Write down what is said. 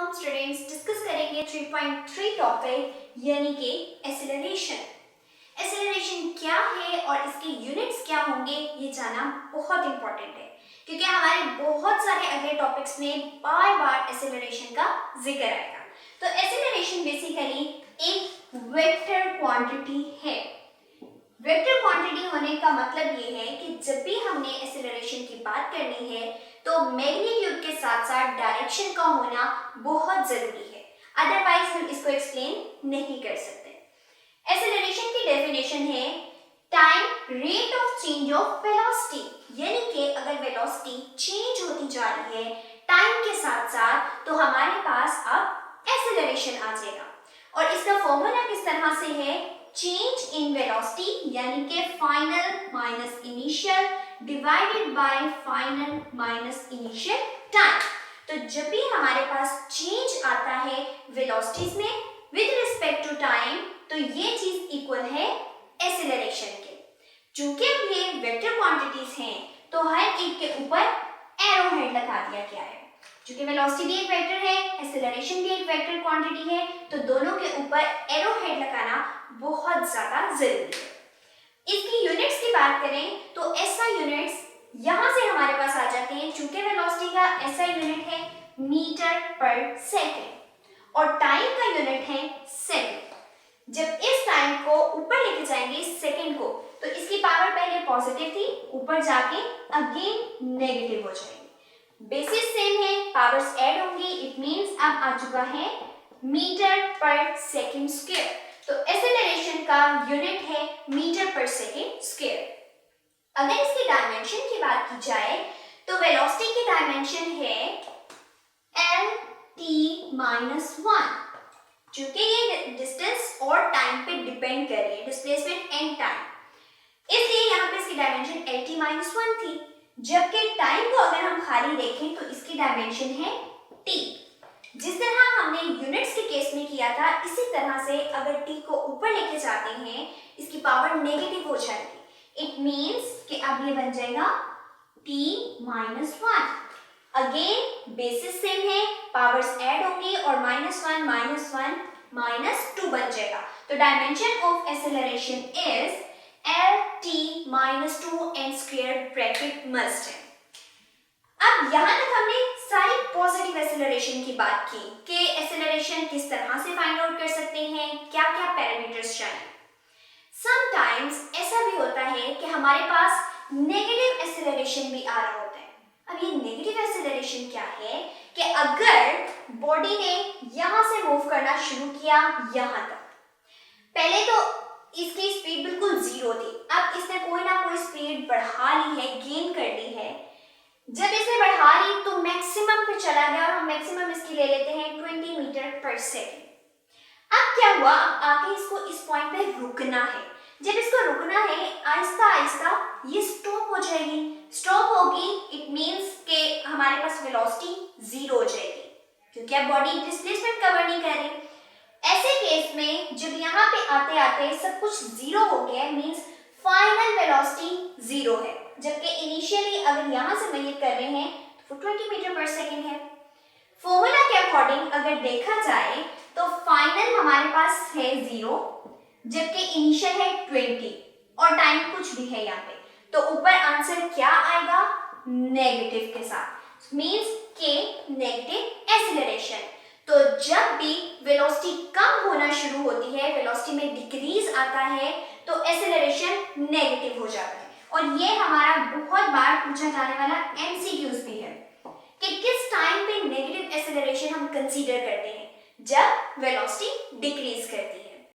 हम students discuss करेंगे 3.3 topic यानी कि एक्सेलरेशन। एक्सेलरेशन क्या है और इसके यूनिट्स क्या होंगे ये जानना बहुत इंपॉर्टेंट है, क्योंकि हमारे बहुत सारे अगले टॉपिक्स में बार बार एक्सेलरेशन का जिक्र आएगा। तो एक्सेलरेशन बेसिकली एक वेक्टर क्वांटिटी है। वेक्टर क्वांटिटी होने का मतलब ये है कि जब भी हमने एक्सेलरेशन की बात करनी है तो मैग्नीट्यूड के साथ साथ डायरेक्शन का होना बहुत जरूरी है, अदरवाइज हम इसको एक्सप्लेन नहीं कर सकते। एक्सेलरेशन की डेफिनेशन है time rate of change of velocity, यानी कि अगर वेलोसिटी चेंज होती जा रही है टाइम के साथ साथ तो हमारे पास अब एक्सेलरेशन आ जाएगा। और इसका फॉर्मूला किस तरह से है, चेंज इन वेलोसिटी यानी कि final minus initial divided by final minus initial time. तो जब भी हमारे पास चेंज आता है वेलोसिटीज में विद रिस्पेक्ट टू टाइम तो ये चीज इक्वल है एक्सेलरेशन के। चूंकि अब ये वेक्टर क्वांटिटीज हैं तो हर एक के ऊपर एरो हेड लगा दिया गया है। चूंकि वेलोसिटी भी एक वेक्टर है, एक्सेलरेशन भी एक वेक्टर क्वांटिटी है, तो दोनों के ऊपर एरो हेड लगाना बहुत ज्यादा जरूरी है। इसकी यूनिट्स की बात करें तो एसआई यूनिट्स यहां से हमारे पास आ जाते हैं। चूंकि वेलोसिटी का एसआई यूनिट है मीटर पर सेकंड और टाइम का यूनिट है सेकंड। जब इस टाइम को ऊपर लेके जाएंगे सेकंड को तो इसकी पावर पहले पॉजिटिव थी, ऊपर जाके अगेन नेगेटिव हो जाएगी। बेसिस सेम है, पावर्स ऐड होंगी, इट मींस अब आ चुका है मीटर पर सेकंड स्क्वायर। तो एक्सेलरेशन का यूनिट है मीटर पर सेकंड स्क्वायर। अगर इसकी डायमेंशन की बात की जाए तो वेलोसिटी की डायमेंशन है L(t)-1। चूंकि ये डिस्टेंस और टाइम पे डिपेंड कर रही है, डिस्प्लेसमेंट एंड टाइम, इसलिए यहाँ पे इसकी डायमेंशन L(t)-1 थी। जबकि टाइम को अगर हम खाली देखें तो इसकी डायमेंशन है t। जिस तरह हमने यूनिट्स के केस में किया था इसी तरह से अगर t को ऊपर लेके जाते हैं इसकी पावर नेगेटिव हो जाएगी। इट मींस कि अब ये बन जाएगा t-1। अगेन बेसिस सेम है, पावर्स ऐड होंगी और -1 बन जाएगा। तो dimension of acceleration is L(t)-2 and square bracket must है। अब यहां तक हमने सारी पॉजिटिव एक्सेलरेशन की बात की कि एक्सेलरेशन किस तरह से फाइंड आउट कर सकते हैं, क्या क्या पैरामीटर्स चाहिए। समटाइम्स ऐसा भी होता है कि हमारे पास नेगेटिव एक्सेलरेशन भी आ रहा होता है। अब ये नेगेटिव एक्सेलरेशन क्या है कि अगर बॉडी ने यहां से मूव करना शुरू किया यहां तक, पहले तो इसकी स्पीड बिल्कुल जीरो थी, अब इसने कोई ना कोई स्पीड बढ़ा ली है, गेन कर ली है। जब इसने बढ़ा ली तो मैक्सिमम पे चला गया और हम मैक्सिमम इसकी ले लेते हैं 20 मीटर पर सेकेंड। अब क्या हुआ, आके इसको इस पॉइंट पे रुकना है। जब इसको रुकना है आहिस्ता आहिस्ता ये स्टॉप हो जाएगी। स्टॉप होगी इट मींस कि हमारे पास वेलोसिटी जीरो हो जाएगी, क्योंकि अब बॉडी डिस्प्लेसमेंट कवर नहीं कर रही। ऐसे केस में जब यहाँ पे आते आते सब कुछ जीरो हो गया मींस फाइनल वेलोसिटी जीरो है, जबकि इनिशियली अगर यहाँ से मेजर कर रहे हैं तो 20 मीटर पर सेकंड है। फॉर्मूला के अकॉर्डिंग अगर देखा जाए तो फाइनल हमारे पास है जीरो, जबकि इनिशियल है 20 और टाइम कुछ भी है यहाँ पे, तो ऊपर आंसर क्या आएगा, नेगेटिव के साथ, मींस के नेगेटिव एक्सेलरेशन। तो जब भी वेलोसिटी कम होना शुरू होती है, वेलोसिटी में डिक्रीज आता है तो एक्सेलरेशन नेगेटिव हो जाता है। और ये हमारा बहुत बार पूछा जाने वाला एमसीक्यूज भी है कि किस टाइम पे नेगेटिव एक्सेलरेशन हम कंसीडर करते हैं, जब वेलोसिटी डिक्रीज करती है।